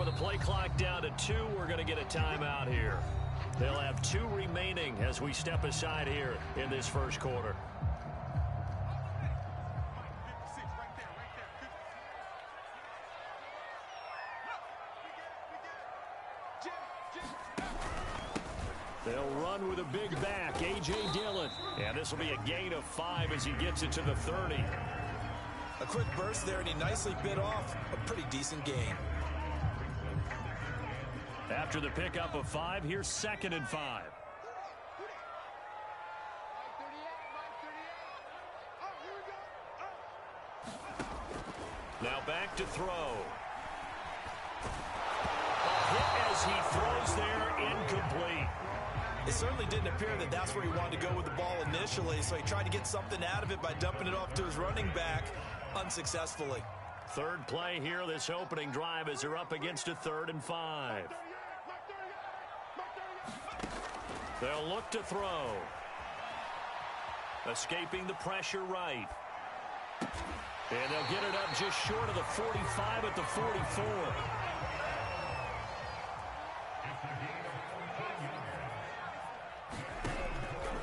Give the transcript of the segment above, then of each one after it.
the play clock down to 2, we're going to get a timeout here. They'll have 2 remaining as we step aside here in this first quarter. They'll run with a big back, A.J. Dillon. And this will be a gain of 5 as he gets it to the 30. A quick burst there, and he nicely bit off a pretty decent gain. After the pickup of 5, here's 2nd and 5. Now back to throw. A hit as he throws there, incomplete. It certainly didn't appear that that's where he wanted to go with the ball initially, so he tried to get something out of it by dumping it off to his running back unsuccessfully. Third play here, this opening drive, as they're up against a 3rd and 5. They'll look to throw. Escaping the pressure right. And they'll get it up just short of the 45 at the 44.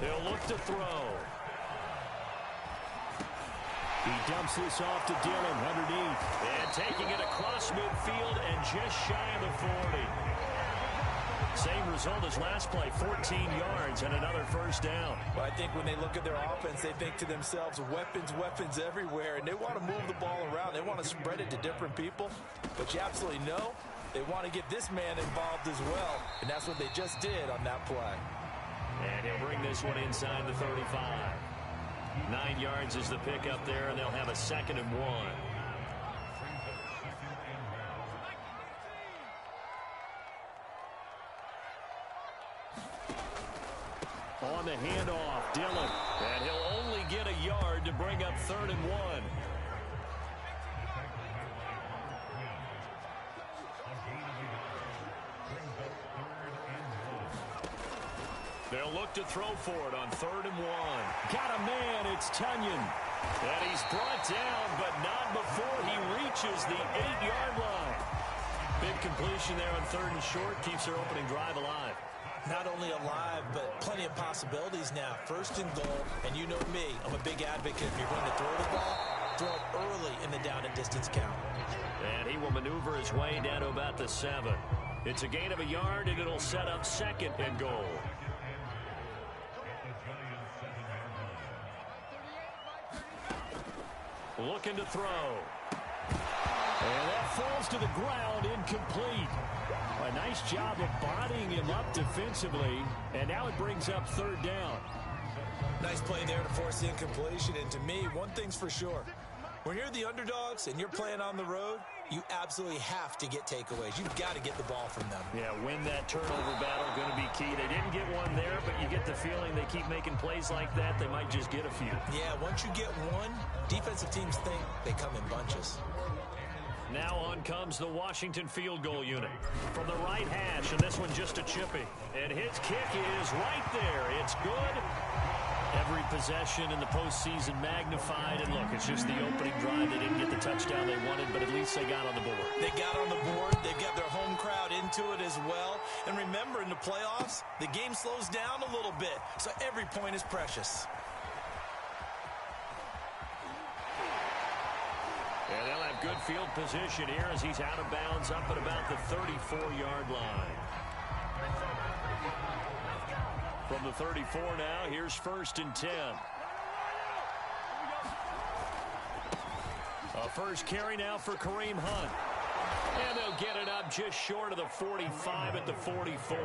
They'll look to throw. He dumps this off to Dillon underneath. And taking it across midfield and just shy of the 40. Same result as last play, 14 yards and another first down. But I think when they look at their offense, they think to themselves, weapons, weapons everywhere. And they want to move the ball around. They want to spread it to different people. But you absolutely know they want to get this man involved as well. And that's what they just did on that play. And he'll bring this one inside the 35. 9 yards is the pickup there, and they'll have a 2nd and 1. On the handoff, Dillon. And he'll only get a yard to bring up 3rd and 1. They'll look to throw for it on 3rd and 1. Got a man, it's Tunyon. And he's brought down, but not before he reaches the 8-yard line. Big completion there on 3rd and short, keeps their opening drive alive. Not only alive, but plenty of possibilities now. 1st and goal, and you know me, I'm a big advocate. If you're going to throw the ball, throw it early in the down and distance count. And he will maneuver his way down to about the 7. It's a gain of a yard, and it'll set up 2nd and goal. Looking to throw. And that falls to the ground, incomplete. A nice job of bodying him up defensively, and now it brings up 3rd down. Nice play there to force the incompletion, and to me, one thing's for sure. When you're the underdogs and you're playing on the road, you absolutely have to get takeaways. You've got to get the ball from them. Yeah, win that turnover battle, going to be key. They didn't get one there, but you get the feeling they keep making plays like that, they might just get a few. Yeah, once you get one, defensive teams think they come in bunches. Now on comes the Washington field goal unit. From the right hash, and this one just a chippy. And his kick is right there. It's good. Every possession in the postseason magnified. And look, it's just the opening drive. They didn't get the touchdown they wanted, but at least they got on the board. They got on the board. They've got their home crowd into it as well. And remember, in the playoffs, the game slows down a little bit. So every point is precious. And they'll have good field position here as he's out of bounds up at about the 34-yard line. From the 34 now, here's 1st and 10. A first carry now for Kareem Hunt. And they'll get it up just short of the 45 at the 44.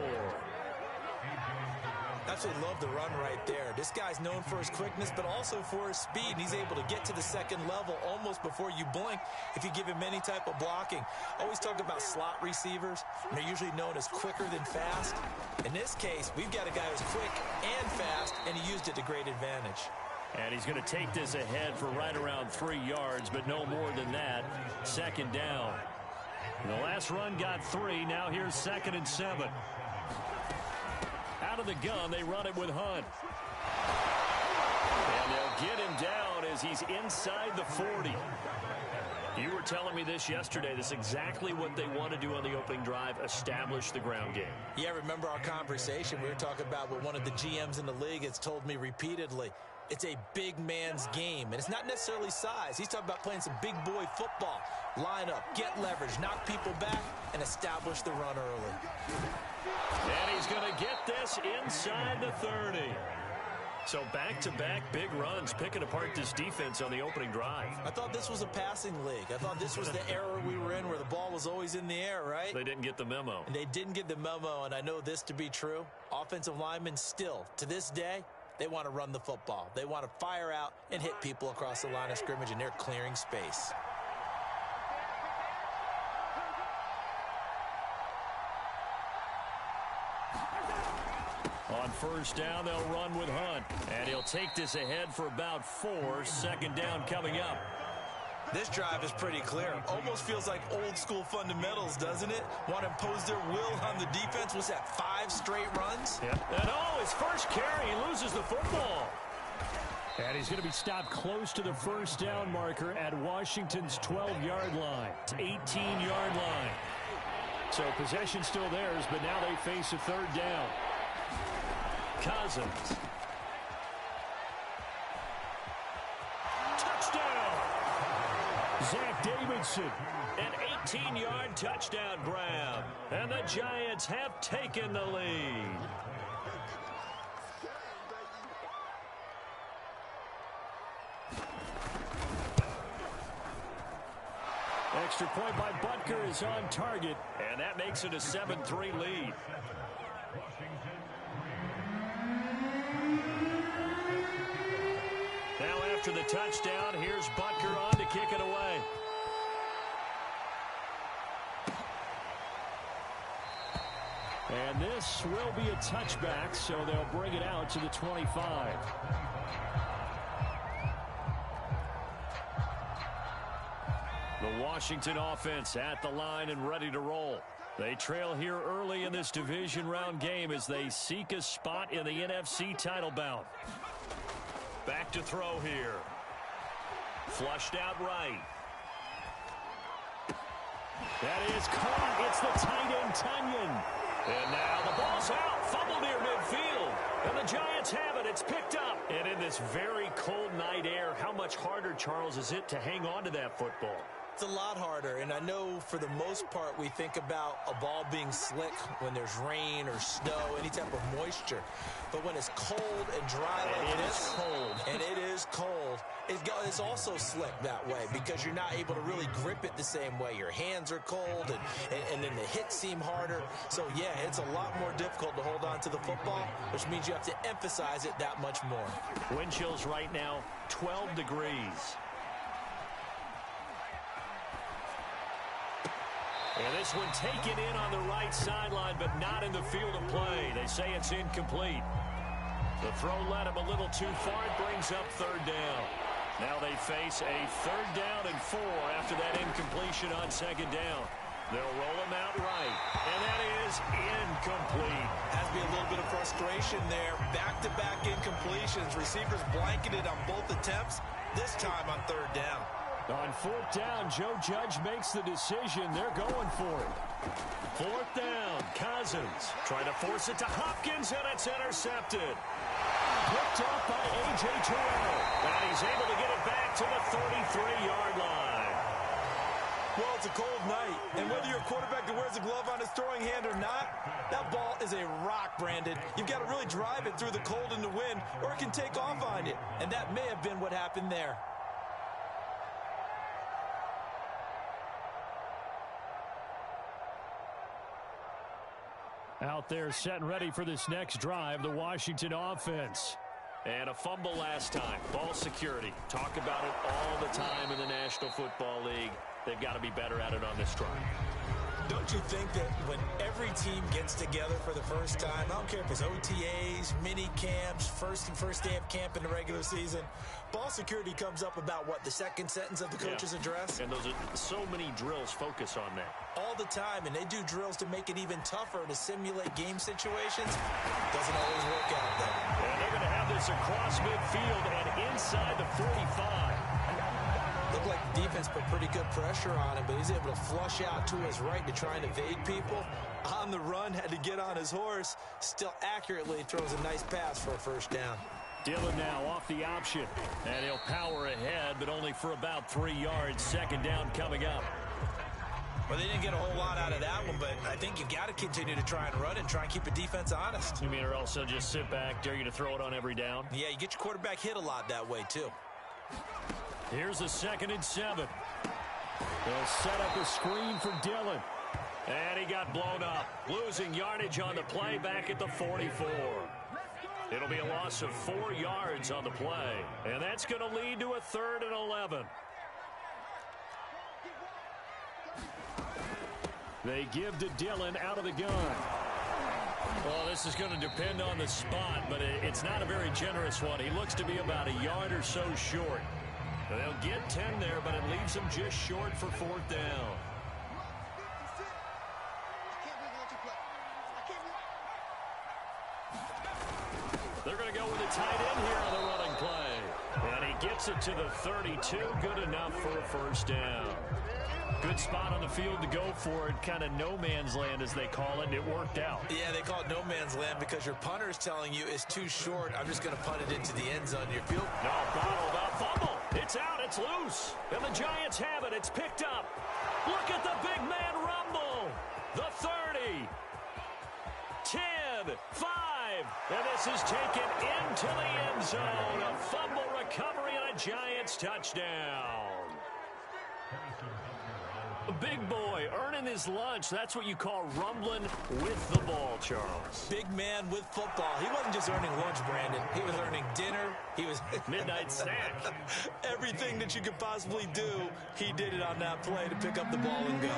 Absolutely love the run right there. This guy's known for his quickness, but also for his speed. And he's able to get to the 2nd level almost before you blink if you give him any type of blocking. Always talk about slot receivers. They're usually known as quicker than fast. In this case, we've got a guy who's quick and fast, and he used it to great advantage. And he's going to take this ahead for right around 3 yards, but no more than that. 2nd down. And the last run got 3. Now here's 2nd and 7. Out of the gun, they run it with Hunt. And they'll get him down as he's inside the 40. You were telling me this yesterday. This is exactly what they want to do on the opening drive, establish the ground game. Yeah, remember our conversation? We were talking about what one of the GMs in the league has told me repeatedly. It's a big man's game, and it's not necessarily size. He's talking about playing some big boy football. Line up, get leverage, knock people back, and establish the run early. And he's going to get this inside the 30. So back-to-back big runs, picking apart this defense on the opening drive. I thought this was a passing league. I thought this was the era we were in where the ball was always in the air, right? They didn't get the memo. And they didn't get the memo, and I know this to be true. Offensive linemen still, to this day, they want to run the football. They want to fire out and hit people across the line of scrimmage, and they're clearing space. On first down, they'll run with Hunt. And he'll take this ahead for about 4. Second down coming up. This drive is pretty clear. Almost feels like old school fundamentals, doesn't it? Want to impose their will on the defense. Was that 5 straight runs? Yep. And his first carry, he loses the football. And he's going to be stopped close to the first down marker at Washington's 12-yard line. It's 18-yard line. So possession still theirs, but now they face a third down. Cousins. Touchdown! Zach Davidson. An 18-yard touchdown grab. And the Giants have taken the lead. Extra point by Butker is on target. And that makes it a 7-3 lead. Now after the touchdown, here's Butker on to kick it away. And this will be a touchback, so they'll bring it out to the 25. The Washington offense at the line and ready to roll. They trail here early in this division round game as they seek a spot in the NFC title bout. Back to throw here. Flushed out right. That is caught. It's the tight end, Tunyon. And now the ball's out. Fumble near midfield. And the Giants have it. It's picked up. And in this very cold night air, how much harder, Charles, is it to hang on to that football? It's a lot harder, and I know for the most part we think about a ball being slick when there's rain or snow, any type of moisture. But when it's cold and dry like this, and it is cold, it's also slick that way because you're not able to really grip it the same way. Your hands are cold, and then the hits seem harder. So, yeah, it's a lot more difficult to hold on to the football, which means you have to emphasize it that much more. Wind chills right now, 12 degrees. And this one taken in on the right sideline, but not in the field of play. They say it's incomplete. The throw led him a little too far. It brings up third down. Now they face a 3rd down and 4 after that incompletion on 2nd down. They'll roll him out right, and that is incomplete. Has to be a little bit of frustration there. Back-to-back incompletions. Receivers blanketed on both attempts, this time on 3rd down. On 4th down, Joe Judge makes the decision. They're going for it. 4th down, Cousins trying to force it to Hopkins, and it's intercepted. Picked up by A.J. Terrell. And he's able to get it back to the 33-yard line. Well, it's a cold night, and whether you're a quarterback that wears a glove on his throwing hand or not, that ball is a rock, Brandon. You've got to really drive it through the cold and the wind, or it can take off on you. And that may have been what happened there. Out there set and ready for this next drive, the Washington offense. And a fumble last time. Ball security. Talk about it all the time in the National Football League. They've got to be better at it on this drive. Don't you think that when every team gets together for the first time, I don't care if it's OTAs, mini camps, first day of camp in the regular season, ball security comes up about what, the second sentence of the coach's address? And those are so many drills focus on that. All the time, and they do drills to make it even tougher to simulate game situations. Doesn't always work out, though. And they're going to have this across midfield and inside the 45. Looked like the defense put pretty good pressure on him, but he's able to flush out to his right to try and evade people. On the run, had to get on his horse. Still accurately throws a nice pass for a first down. Dillon now off the option. And he'll power ahead, but only for about 3 yards. Second down coming up. Well, they didn't get a whole lot out of that one, but I think you've got to continue to try and run and try and keep the defense honest. You mean or also just sit back, dare you to throw it on every down? Yeah, you get your quarterback hit a lot that way, too. Here's a 2nd and 7. They'll set up a screen for Dillon. And he got blown up. Losing yardage on the play back at the 44. It'll be a loss of 4 yards on the play. And that's going to lead to a 3rd and 11. They give to Dillon out of the gun. Well, this is going to depend on the spot, but it's not a very generous one. He looks to be about a yard or so short. They'll get 10 there, but it leaves them just short for 4th down. They're going to go with a tight end here on the running play. And he gets it to the 32. Good enough for a first down. Good spot on the field to go for it. Kind of no man's land, as they call it, and it worked out. Yeah, they call it no man's land because your punter is telling you it's too short. I'm just going to punt it into the end zone. Your field. No, bottled up fumble. It's out. It's loose. And the Giants have it. It's picked up. Look at the big man rumble. The 30. 10. 5. And this is taken into the end zone. A fumble recovery and a Giants touchdown. Big boy earning his lunch. That's what you call rumbling with the ball, Charles. Big man with football. He wasn't just earning lunch, Brandon. He was earning dinner. He was midnight snack. Everything that you could possibly do, he did it on that play to pick up the ball and go.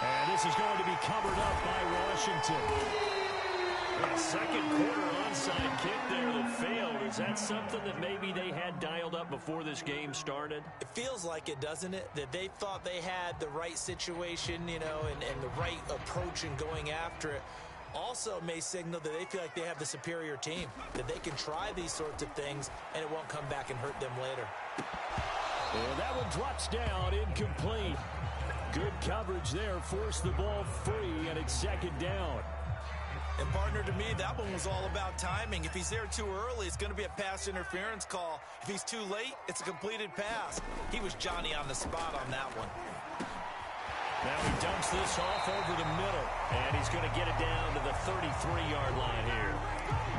And this is going to be covered up by Washington. A second quarter onside kick there that failed. Is that something that maybe they had dialed up before this game started? It feels like it, doesn't it? That they thought they had the right situation, you know, and the right approach in going after it. Also may signal that they feel like they have the superior team, that they can try these sorts of things and it won't come back and hurt them later. Well, that one drops down, incomplete. Good coverage there, forced the ball free, and it's second down. And, partner, to me, that one was all about timing. If he's there too early, it's going to be a pass interference call. If he's too late, it's a completed pass. He was Johnny on the spot on that one. Now he dumps this off over the middle, and he's going to get it down to the 33-yard line here.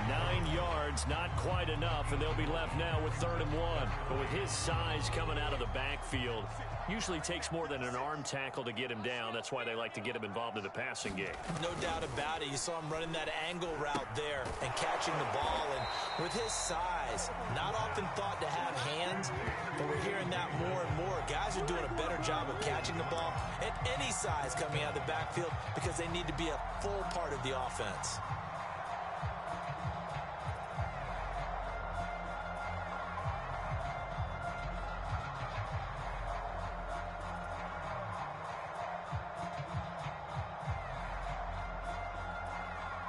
9 yards, not quite enough, and they'll be left now with 3rd and 1. But with his size coming out of the backfield, usually takes more than an arm tackle to get him down. That's why they like to get him involved in the passing game. No doubt about it. You saw him running that angle route there and catching the ball. And with his size, not often thought to have hands, but we're hearing that more and more. Guys are doing a better job of catching the ball at any size coming out of the backfield because they need to be a full part of the offense.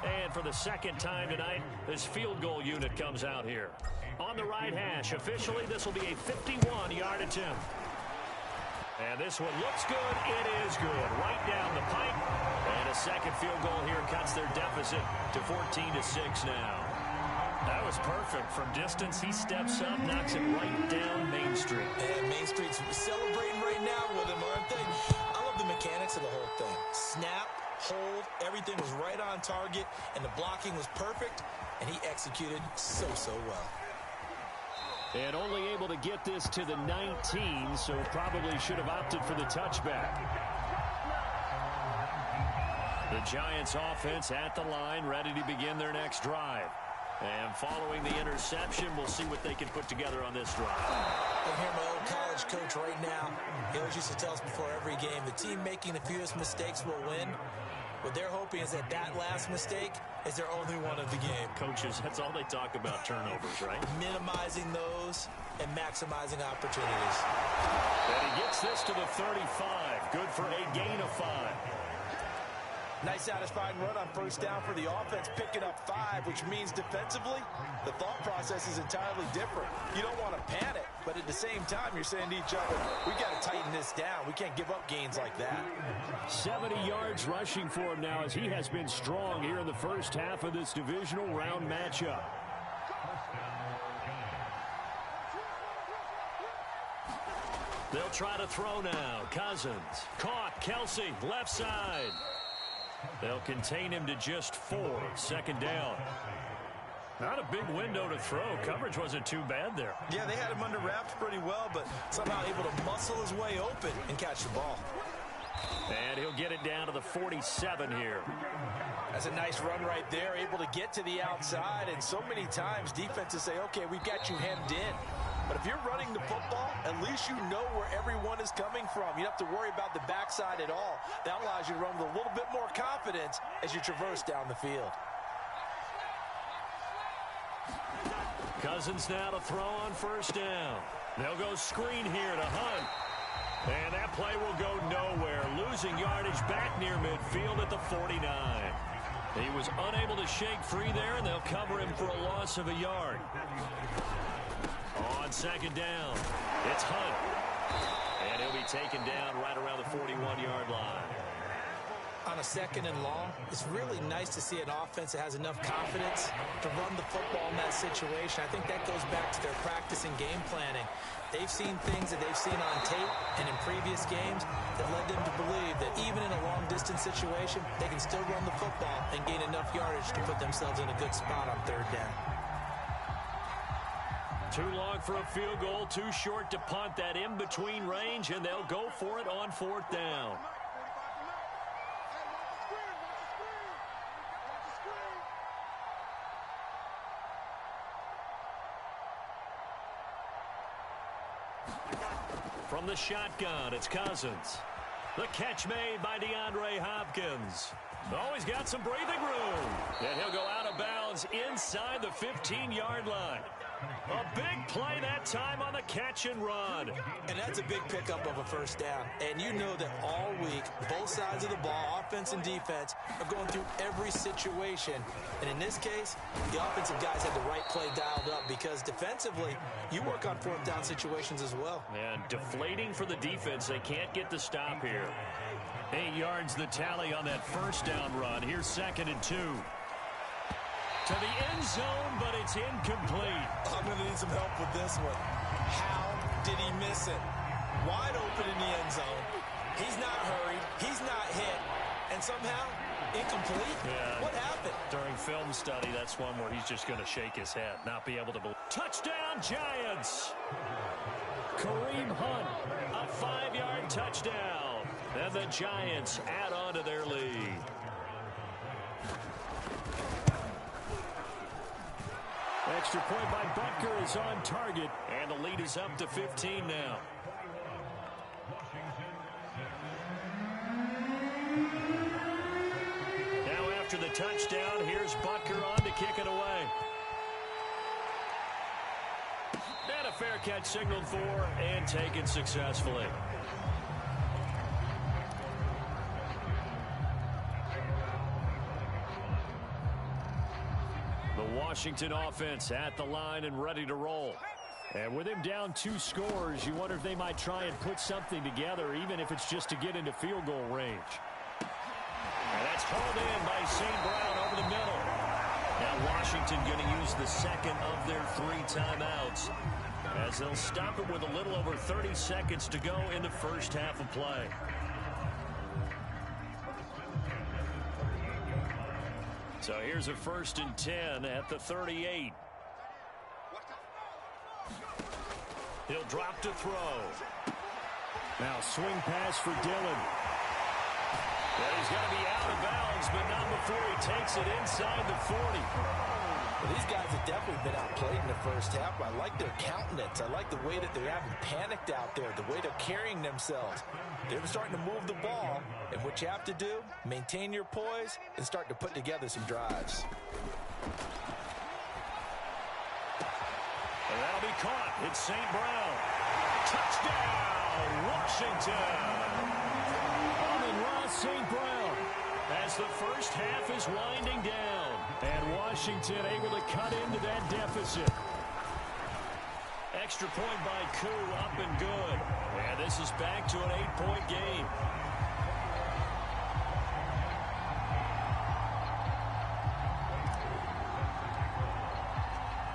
And for the second time tonight, this field goal unit comes out here. On the right hash, officially, this will be a 51-yard attempt. And this one looks good. It is good. Right down the pipe. And a second field goal here cuts their deficit to 14-6 now. That was perfect. From distance, he steps up, knocks it right down Main Street. And Main Street's celebrating right now with him, aren't they? I love the mechanics of the whole thing. Snap, hold, everything was right on target, and the blocking was perfect, and he executed so well. And only able to get this to the 19, so probably should have opted for the touchback. The Giants offense at the line, ready to begin their next drive. And following the interception, we'll see what they can put together on this drive. I hear my old college coach right now. He always used to tell us before every game, the team making the fewest mistakes will win. What they're hoping is that last mistake is their only one of the game. Coaches, that's all they talk about, turnovers, right? Minimizing those and maximizing opportunities. And he gets this to the 35. Good for a gain of 5. Nice satisfying run on first down for the offense, picking up 5, which means defensively, the thought process is entirely different. You don't want to panic, but at the same time, you're saying to each other, we got to tighten this down. We can't give up gains like that. 70 yards rushing for him now as he has been strong here in the first half of this divisional round matchup. They'll try to throw now. Cousins caught. Kelsey left side. They'll contain him to just 4. Second down. Not a big window to throw. Coverage wasn't too bad there. Yeah, they had him under wraps pretty well, but somehow able to muscle his way open and catch the ball. And he'll get it down to the 47 here. That's a nice run right there, able to get to the outside, and so many times defenses say, okay, we've got you hemmed in. But if you're running the football, at least you know where everyone is coming from. You don't have to worry about the backside at all. That allows you to run with a little bit more confidence as you traverse down the field. Cousins now to throw on first down. They'll go screen here to Hunt. And that play will go nowhere. Losing yardage back near midfield at the 49. He was unable to shake free there, and they'll cover him for a loss of a yard. On second down, it's Hunt. And he'll be taken down right around the 41-yard line. On a second and long, it's really nice to see an offense that has enough confidence to run the football in that situation. I think that goes back to their practice and game planning. They've seen things that they've seen on tape and in previous games that led them to believe that even in a long-distance situation, they can still run the football and gain enough yardage to put themselves in a good spot on third down. Too long for a field goal, too short to punt. That in-between range, and they'll go for it on fourth down. From the shotgun, it's Cousins. The catch made by DeAndre Hopkins. Oh, he's got some breathing room. And he'll go out of bounds inside the 15-yard line. A big play that time on the catch and run. And that's a big pickup of a first down. And you know that all week, both sides of the ball, offense and defense, are going through every situation. And in this case, the offensive guys had the right play dialed up because defensively, you work on fourth down situations as well. And deflating for the defense. They can't get the stop here. 8 yards the tally on that first down run. Here's second and 2. To the end zone, but it's incomplete. I'm going to need some help with this one. How did he miss it? Wide open in the end zone. He's not hurried. He's not hit. And somehow, incomplete? Yeah. What happened? During film study, that's one where he's just going to shake his head, not be able to believe. Touchdown, Giants! Kareem Hunt, a 5-yard touchdown. And the Giants add on to their lead. Extra point by Butker is on target, and the lead is up to 15 now. Now after the touchdown, here's Butker on to kick it away. And a fair catch signaled for and taken successfully. Washington offense at the line and ready to roll. And with him down 2 scores, you wonder if they might try and put something together, even if it's just to get into field goal range. And that's hauled in by St. Brown over the middle. Now Washington going to use the second of their 3 timeouts as they'll stop it with a little over 30 seconds to go in the first half of play. So here's a 1st and 10 at the 38. He'll drop to throw. Now swing pass for Dillon. Well, he's going to be out of bounds, but not before he takes it inside the 40. Well, these guys have definitely been outplayed in the first half. I like their countenance. I like the way that they haven't panicked out there, the way they're carrying themselves. They're starting to move the ball, and what you have to do, maintain your poise and start to put together some drives. And that'll be caught. It's St. Brown. Touchdown, Washington. Amon-Ra St. Brown. as the first half is winding down. And Washington able to cut into that deficit. Extra point by Koo, up and good. And this is back to an 8-point game.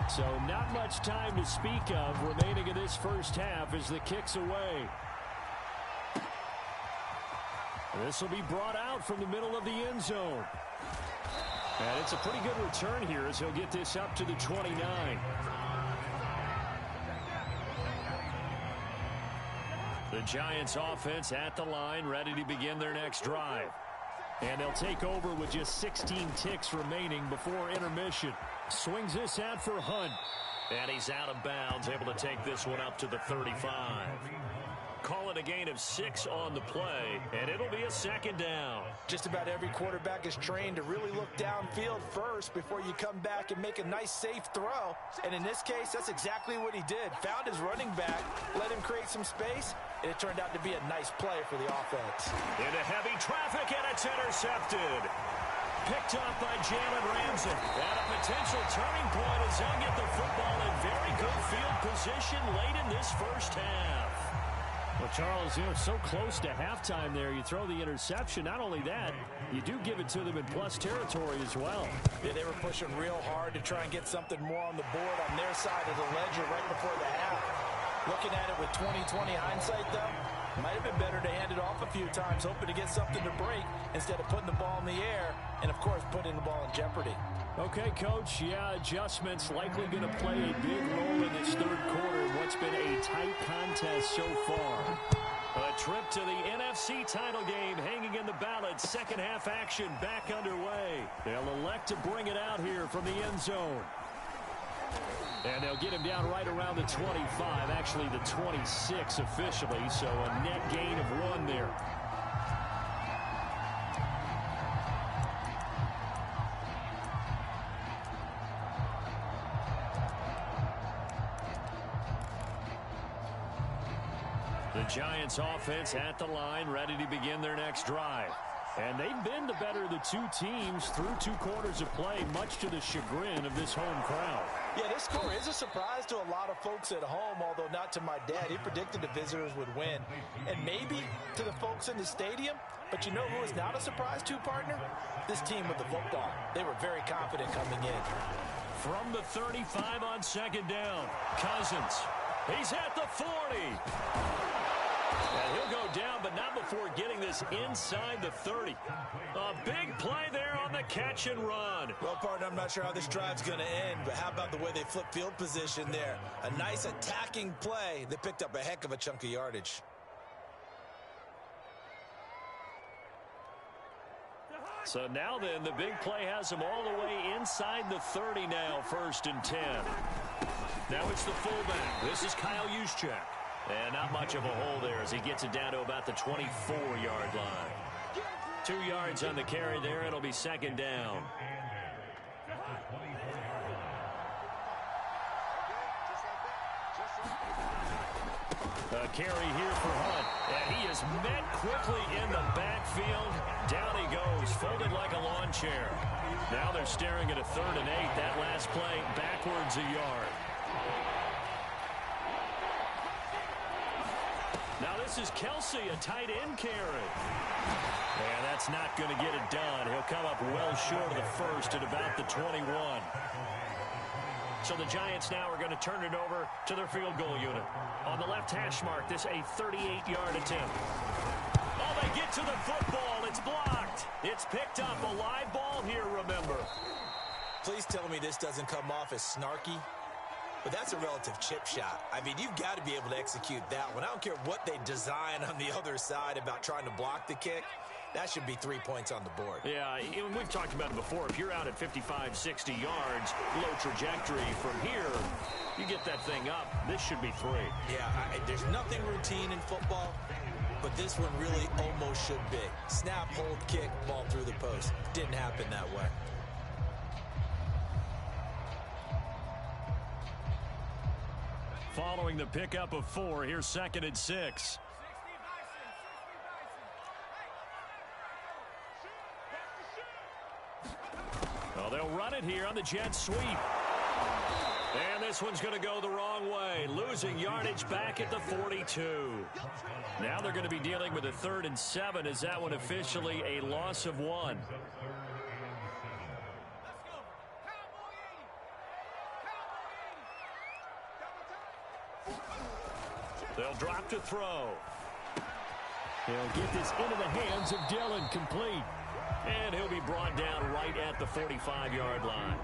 So not much time to speak of remaining in this first half as the kick's away. This will be brought out from the middle of the end zone. And it's a pretty good return here as he'll get this up to the 29. The Giants offense at the line, ready to begin their next drive. And they'll take over with just 16 ticks remaining before intermission. Swings this out for Hunt. And he's out of bounds, able to take this one up to the 35. Call it a gain of 6 on the play, and it'll be a second down. Just about every quarterback is trained to really look downfield first before you come back and make a nice, safe throw. And in this case, that's exactly what he did. Found his running back, let him create some space, and it turned out to be a nice play for the offense. Into heavy traffic, and it's intercepted. Picked up by Jalen Ramsey. And a potential turning point as they'll get the football in very good field position late in this first half. Well, Charles, so close to halftime there. You throw the interception. Not only that, you do give it to them in plus territory as well. Yeah, they were pushing real hard to try and get something more on the board on their side of the ledger right before the half. Looking at it with 20/20 hindsight, though, might have been better to hand it off a few times, hoping to get something to break instead of putting the ball in the air and, of course, putting the ball in jeopardy. Okay, Coach, yeah, adjustments likely going to play a big role in this third quarter in what's been a tight contest so far. A trip to the NFC title game hanging in the balance. Second half action back underway. They'll elect to bring it out here from the end zone. And they'll get him down right around the 25, actually the 26 officially, so a net gain of 1 there. The Giants offense at the line, ready to begin their next drive. And they've been the better of the two teams through 2 quarters of play, much to the chagrin of this home crowd. Yeah, this score is a surprise to a lot of folks at home, although not to my dad. He predicted the visitors would win. And maybe to the folks in the stadium, but you know who is not a surprise to, partner? This team with the football. They were very confident coming in. From the 35 on second down, Cousins. He's at the 40. And he'll go down, but not before getting this inside the 30. A big play there on the catch and run. Well, partner, I'm not sure how this drive's going to end, but how about the way they flip field position there? A nice attacking play that picked up a heck of a chunk of yardage. So now then, the big play has him all the way inside the 30 now, 1st and 10. Now it's the fullback. This is Kyle Juszczyk. And not much of a hole there as he gets it down to about the 24-yard line. 2 yards on the carry there. It'll be second down. A carry here for Hunt. And he is met quickly in the backfield. Down he goes, folded like a lawn chair. Now they're staring at a 3rd and 8. That last play backwards a yard. Now this is Kelsey, a tight end carry. And that's not going to get it done. He'll come up well short of the 1st at about the 21. So the Giants now are going to turn it over to their field goal unit. On the left hash mark, this a 38-yard attempt. Oh, they get to the football. It's blocked. It's picked up. A live ball here, remember. Please tell me this doesn't come off as snarky. But that's a relative chip shot. I mean, you've got to be able to execute that one. I don't care what they design on the other side about trying to block the kick. That should be 3 points on the board. Yeah, we've talked about it before. If you're out at 55, 60 yards, low trajectory from here, you get that thing up. This should be 3. Yeah, there's nothing routine in football, but this one really almost should be. Snap, hold, kick, ball through the post. Didn't happen that way. Following the pickup of 4, here's 2nd and 6. Well, they'll run it here on the jet sweep. And this one's going to go the wrong way, losing yardage back at the 42. Now they're going to be dealing with a 3rd and 7 as that one officially a loss of 1. They'll drop to throw. He'll get this into the hands of Dillon, complete. And he'll be brought down right at the 45-yard line.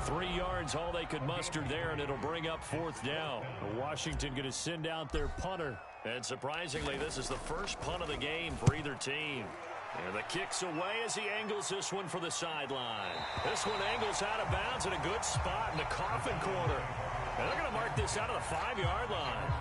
3 yards, all they could muster there, and it'll bring up 4th down. Washington going to send out their punter. And surprisingly, this is the first punt of the game for either team. And the kick's away as he angles this one for the sideline. This one angles out of bounds in a good spot in the coffin corner. And they're going to mark this out of the 5-yard line.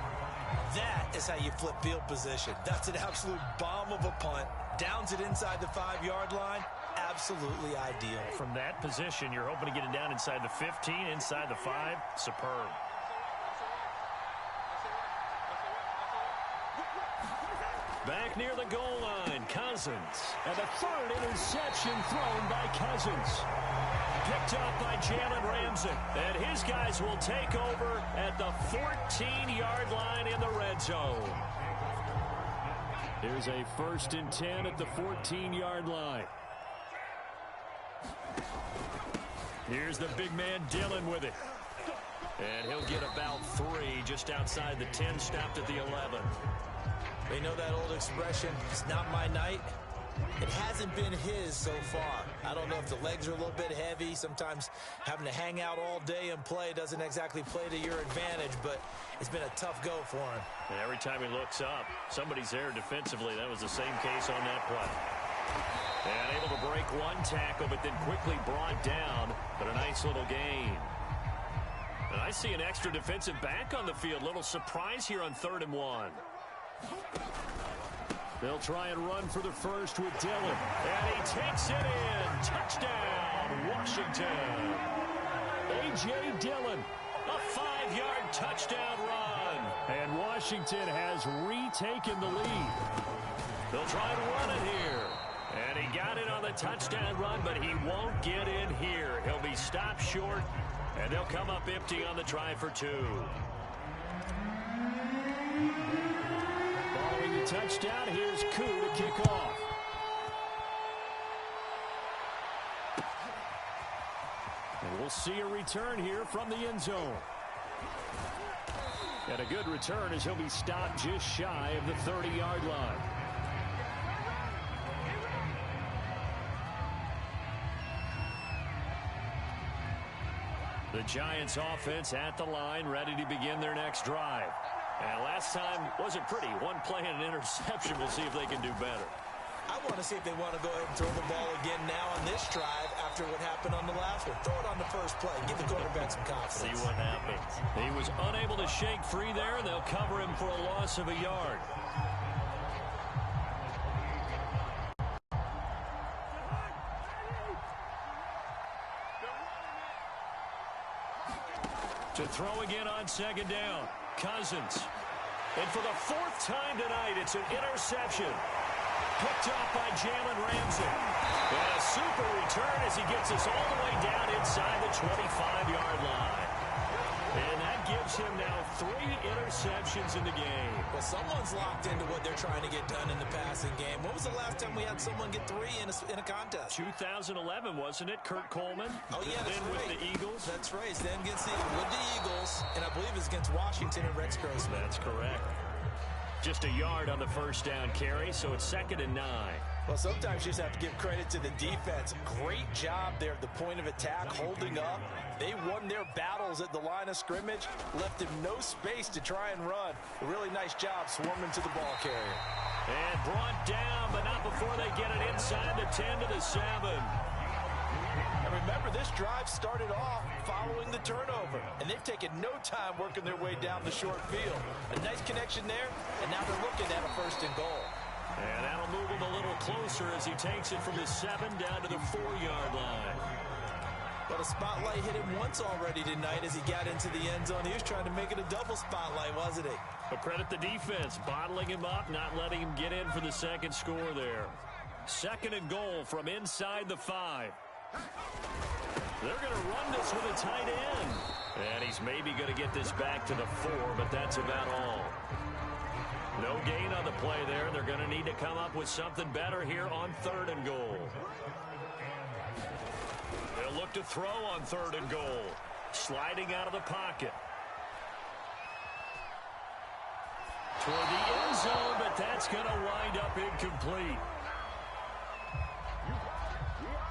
That is how you flip field position. That's an absolute bomb of a punt. Downs it inside the 5-yard line. Absolutely ideal. From that position, you're hoping to get it down inside the 15, inside the 5. Superb. Back near the goal line, Cousins. And the 3rd interception thrown by Cousins. Picked up by Jalen Ramsey. And his guys will take over at the 14-yard line in the red zone. Here's a 1st and 10 at the 14-yard line. Here's the big man Dillon with it. And he'll get about 3 just outside the 10, stopped at the 11. They know that old expression, it's not my night. It hasn't been his so far. I don't know if the legs are a little bit heavy. Sometimes having to hang out all day and play doesn't exactly play to your advantage, but it's been a tough go for him. And every time he looks up, somebody's there defensively. That was the same case on that play. And able to break one tackle, but then quickly brought down, but a nice little gain. And I see an extra defensive back on the field. Little surprise here on 3rd and 1. They'll try and run for the 1st with Dillon. And he takes it in. Touchdown, Washington. A.J. Dillon. A 5-yard touchdown run. And Washington has retaken the lead. They'll try and run it here. And he got it on the touchdown run, but he won't get in here. He'll be stopped short, and they'll come up empty on the try for 2. Following the touchdown, here's Koo to kick off. And we'll see a return here from the end zone. And a good return as he'll be stopped just shy of the 30-yard line. The Giants offense at the line, ready to begin their next drive. And last time wasn't pretty. One play and an interception. We'll see if they can do better. I want to see if they want to go ahead and throw the ball again now on this drive after what happened on the last one. Throw it on the first play. Give the quarterback some confidence. See what happens. He was unable to shake free there, and they'll cover him for a loss of a yard. To throw again on 2nd down. Cousins. And for the 4th time tonight, it's an interception. Picked up by Jalen Ramsey. And a super return as he gets us all the way down inside the 25-yard line. And that gives him now 3 interceptions in the game. Well, someone's locked into what they're trying to get done in the passing game. When was the last time we had someone get 3 in a contest? 2011, wasn't it? Kurt Coleman. Oh, yeah, that's then right. With the Eagles. That's right. Then against with the Eagles, and I believe it's against Washington and Rex Grossman. That's correct. Just a yard on the 1st down carry, so it's 2nd and 9. Well, sometimes you just have to give credit to the defense. Great job there at the point of attack, holding up. They won their battles at the line of scrimmage, left them no space to try and run. A really nice job swarming to the ball carrier. And brought down, but not before they get it inside the 10 to the 7. And remember, this drive started off following the turnover, and they've taken no time working their way down the short field. A nice connection there, and now they're looking at a 1st and goal. And that'll move him a little closer as he takes it from the 7 down to the 4-yard line. But a spotlight hit him once already tonight as he got into the end zone. He was trying to make it a double spotlight, wasn't he? But credit the defense, bottling him up, not letting him get in for the 2nd score there. 2nd and goal from inside the 5. They're going to run this with a tight end. And he's maybe going to get this back to the 4, but that's about all. No gain on the play there. They're going to need to come up with something better here on 3rd and goal. They'll look to throw on 3rd and goal. Sliding out of the pocket. Toward the end zone, but that's going to wind up incomplete.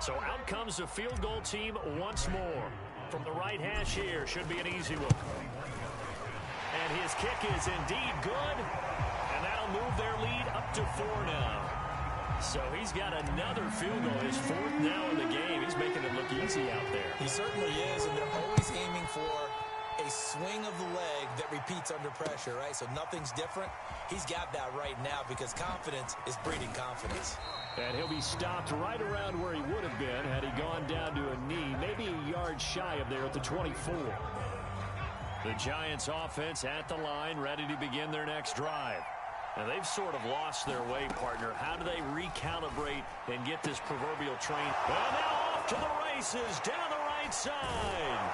So out comes the field goal team once more. From the right hash here, should be an easy one. And his kick is indeed good. And that'll move their lead up to 4 now. So he's got another field goal. His 4th now in the game. He's making it look easy out there. He certainly is, and they're always aiming for a swing of the leg that repeats under pressure, right? So nothing's different. He's got that right now because confidence is breeding confidence. And he'll be stopped right around where he would have been had he gone down to a knee, maybe a yard shy of there at the 24. The Giants offense at the line, ready to begin their next drive. And they've sort of lost their way, partner. How do they recalibrate and get this proverbial train? Well, now off to the races, down the right side.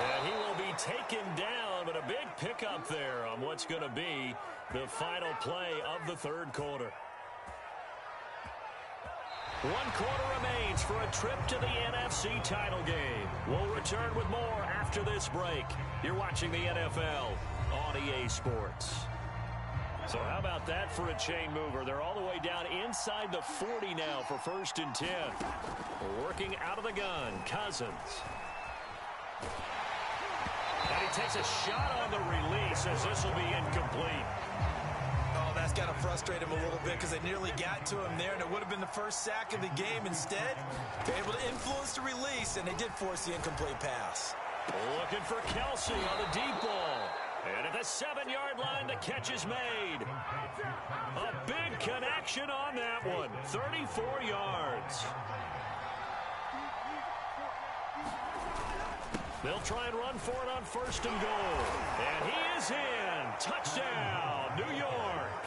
And he will be taken down, but a big pickup there on what's going to be the final play of the 3rd quarter. 1 quarter remains for a trip to the NFC title game. We'll return with more after this break. You're watching the NFL on EA Sports. So how about that for a chain mover? They're all the way down inside the 40 now for 1st and 10. Working out of the gun, Cousins. And he takes a shot on the release as this will be incomplete. Oh, that's got to frustrate him a little bit because they nearly got to him there, and it would have been the first sack of the game. Instead, they're able to influence the release, and they did force the incomplete pass. Looking for Kelsey on the deep ball. And at the 7-yard line, the catch is made. A big connection on that one. 34 yards. They'll try and run for it on 1st and goal. And he is in. Touchdown, New York.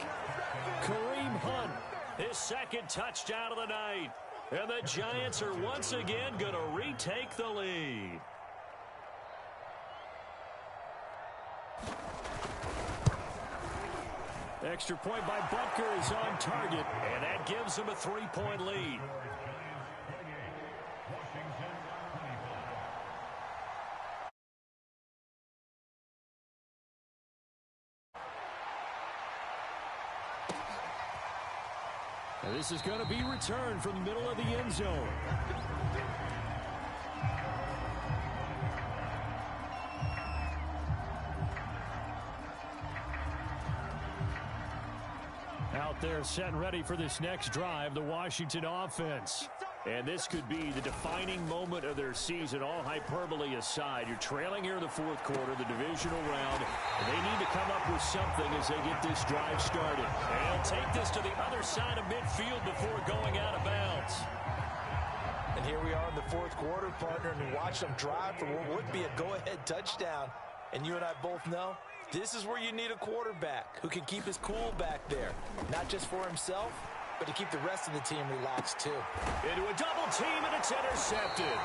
Kareem Hunt, his 2nd touchdown of the night. And the Giants are once again going to retake the lead. Extra point by Butker is on target, and that gives them a 3-point lead. And this is going to be returned from the middle of the end zone. Out there set and ready for this next drive, the Washington offense. And this could be the defining moment of their season, all hyperbole aside. You're trailing here in the 4th quarter, the divisional round. And they need to come up with something as they get this drive started. And they'll take this to the other side of midfield before going out of bounds. And here we are in the 4th quarter, partner, and watch them drive for what would be a go-ahead touchdown. And you and I both know this is where you need a quarterback who can keep his cool back there, not just for himself, but to keep the rest of the team relaxed, too. Into a double team, and it's intercepted.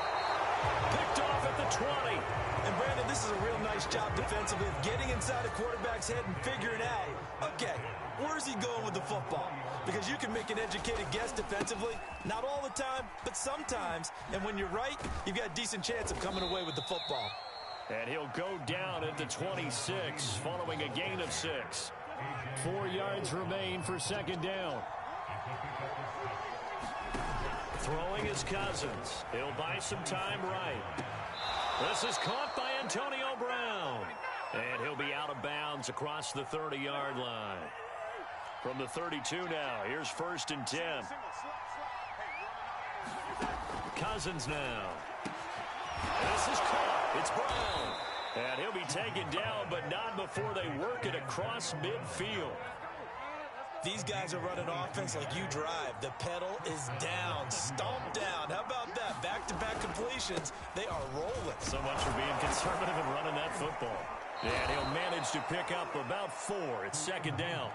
Picked off at the 20. And, Brandon, this is a real nice job defensively of getting inside a quarterback's head and figuring out, okay, where's he going with the football? Because you can make an educated guess defensively, not all the time, but sometimes. And when you're right, you've got a decent chance of coming away with the football. And he'll go down at the 26, following a gain of 6. 4 yards remain for 2nd down. Throwing is Cousins. He'll buy some time right. This is caught by Antonio Brown. And he'll be out of bounds across the 30-yard line. From the 32 now, here's 1st and 10. Cousins now. This is caught. It's Brown. And he'll be taken down, but not before they work it across midfield. These guys are running offense like you drive. The pedal is down, stomped down. How about that? Back-to-back completions. They are rolling. So much for being conservative and running that football. And he'll manage to pick up about 4. It's 2nd down.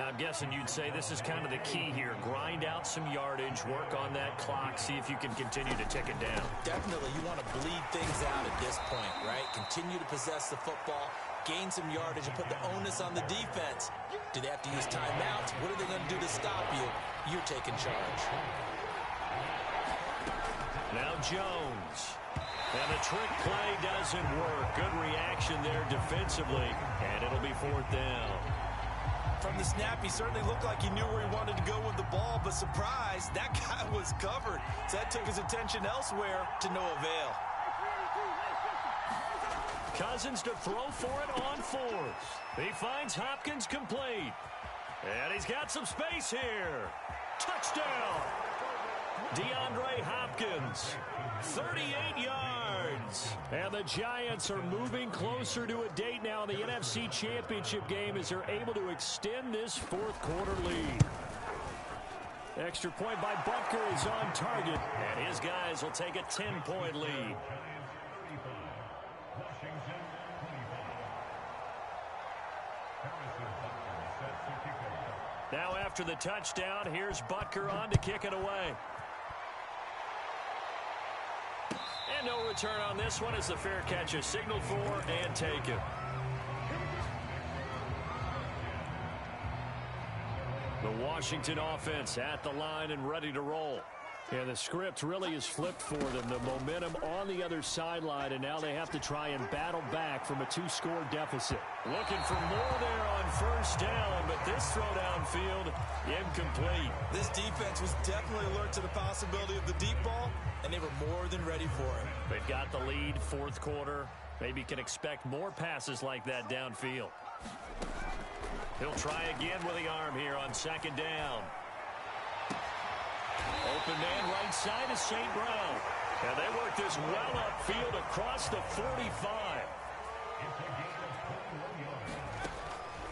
I'm guessing you'd say this is kind of the key here. Grind out some yardage, work on that clock, see if you can continue to tick it down. Definitely, you want to bleed things out at this point, right? Continue to possess the football, gain some yardage, and put the onus on the defense. Do they have to use timeouts? What are they going to do to stop you? You're taking charge. Now Jones. And the trick play doesn't work. Good reaction there defensively, and it'll be 4th down. From the snap, he certainly looked like he knew where he wanted to go with the ball, but surprise, that guy was covered. So that took his attention elsewhere to no avail. Cousins to throw for it on 4th. He finds Hopkins complete. And he's got some space here. Touchdown! DeAndre Hopkins, 38 yards. And the Giants are moving closer to a date now in the NFC Championship game as they're able to extend this 4th quarter lead. Extra point by Butker is on target, and his guys will take a 10-point lead. Now after the touchdown, here's Butker on to kick it away. And no return on this one as the fair catch is signaled for and taken. The Washington offense at the line and ready to roll. And the script really is flipped for them. The momentum on the other sideline, and now they have to try and battle back from a 2-score deficit. Looking for more there on 1st down, but this throw downfield incomplete. This defense was definitely alert to the possibility of the deep ball, and they were more than ready for it. They've got the lead, 4th quarter. Maybe can expect more passes like that downfield. He'll try again with the arm here on 2nd down. Open man right side is St. Brown. And they work this well upfield across the 45.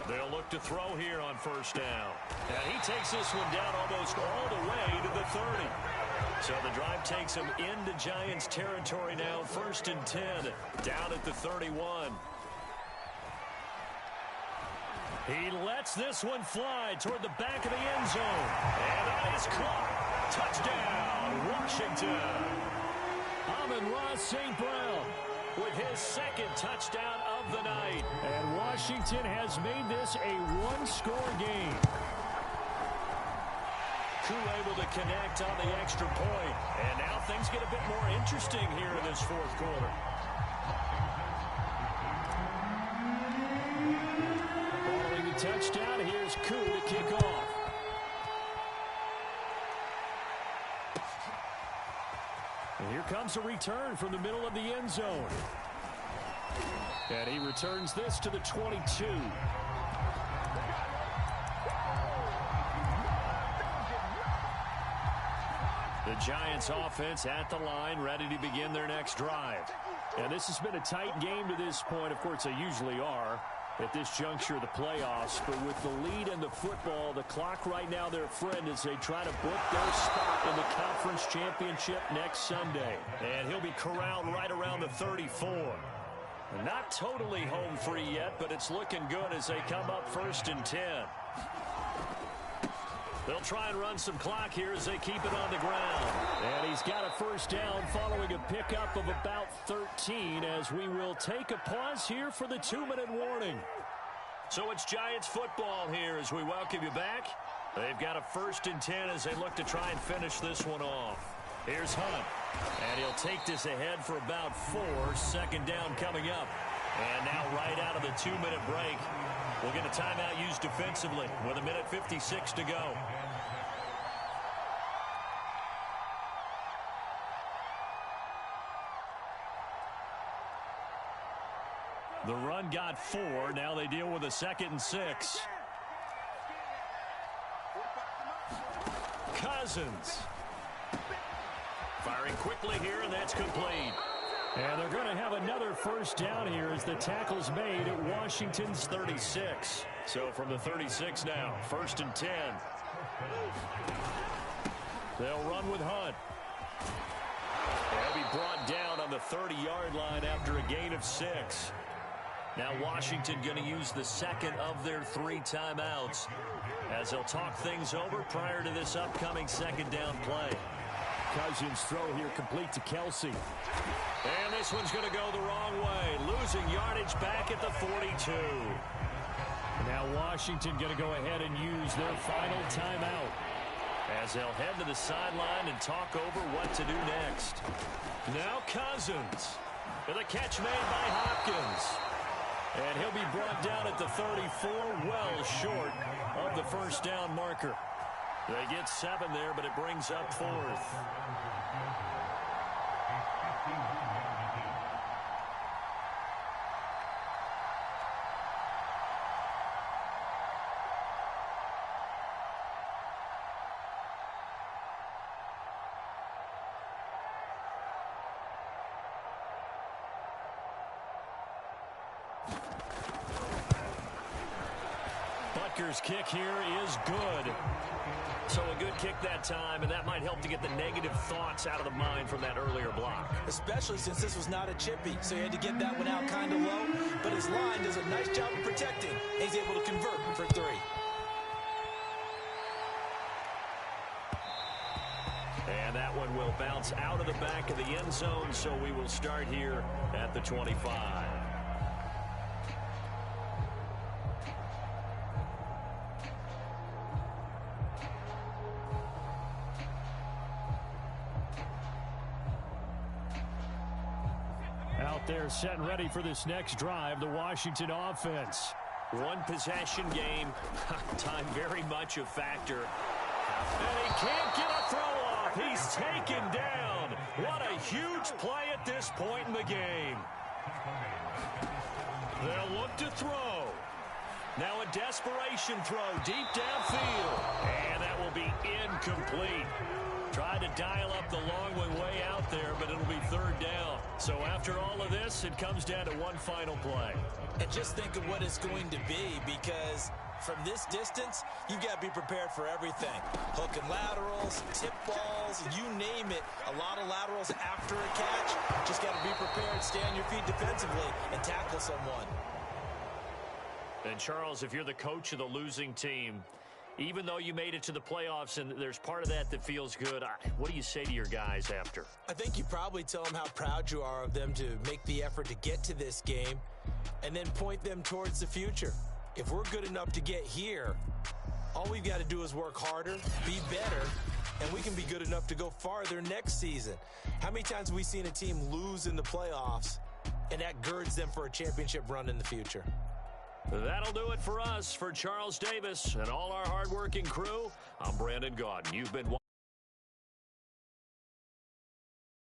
They'll look to throw here on 1st down. And he takes this one down almost all the way to the 30. So the drive takes him into Giants territory now. 1st and 10, down at the 31. He lets this one fly toward the back of the end zone. And that is caught. Touchdown, Washington. Amon-Ra St. Brown with his 2nd touchdown of the night. And Washington has made this a 1-score game. Koo able to connect on the extra point. And now things get a bit more interesting here in this 4th quarter. Following the touchdown, here's Koo to kick off. And here comes a return from the middle of the end zone. And he returns this to the 22. The Giants offense at the line, ready to begin their next drive. And this has been a tight game to this point. Of course, they usually are at this juncture of the playoffs. But with the lead in the football, the clock right now their friend as they try to book their spot in the conference championship next Sunday. And he'll be corralled right around the 34. Not totally home free yet, but it's looking good as they come up 1st and 10. They'll try and run some clock here as they keep it on the ground. And he's got a 1st down following a pickup of about 13 as we will take a pause here for the 2-minute warning. So it's Giants football here as we welcome you back. They've got a 1st and 10 as they look to try and finish this one off. Here's Hunt. And he'll take this ahead for about 4. 2nd down coming up. And now right out of the 2-minute break, we'll get a timeout used defensively with 1:56 to go. The run got 4. Now they deal with a 2nd and 6. Cousins. Firing quickly here, and that's complete. And they're going to have another 1st down here as the tackle's made at Washington's 36. So from the 36 now, 1st and 10. They'll run with Hunt. They'll be brought down on the 30-yard line after a gain of 6. Now Washington going to use the second of their 3 timeouts as they'll talk things over prior to this upcoming second down play. Cousins throw here complete to Kelsey. And this one's going to go the wrong way, losing yardage back at the 42. Now Washington going to go ahead and use their final timeout, as they'll head to the sideline and talk over what to do next. Now Cousins with a catch made by Hopkins. And he'll be brought down at the 34, well short of the first down marker. They get 7 there, but it brings up 4th. Butker's kick here is good. So a good kick that time, and that might help to get the negative thoughts out of the mind from that earlier block. Especially since this was not a chippy, so he had to get that one out kind of low. But his line does a nice job of protecting, and he's able to convert for 3. And that one will bounce out of the back of the end zone, so we will start here at the 25. out there set and ready for this next drive, the Washington offense. One possession game. Time very much a factor. And he can't get a throw off. He's taken down. What a huge play at this point in the game. They'll look to throw. Now a desperation throw deep downfield. And that will be incomplete. Tried to dial up the long one way out there, but it'll be third down. So after all of this, it comes down to one final play. And just think of what it's going to be, because from this distance, you've got to be prepared for everything. Hook and laterals, tip balls, you name it. A lot of laterals after a catch. Just got to be prepared, stay on your feet defensively, and tackle someone. And Charles, if you're the coach of the losing team, even though you made it to the playoffs and there's part of that that feels good, what do you say to your guys after? I think you probably tell them how proud you are of them to make the effort to get to this game and then point them towards the future. If we're good enough to get here, all we've got to do is work harder, be better, and we can be good enough to go farther next season. How many times have we seen a team lose in the playoffs, and that girds them for a championship run in the future? That'll do it for us. For Charles Davis and all our hardworking crew, I'm Brandon Gaudin. You've been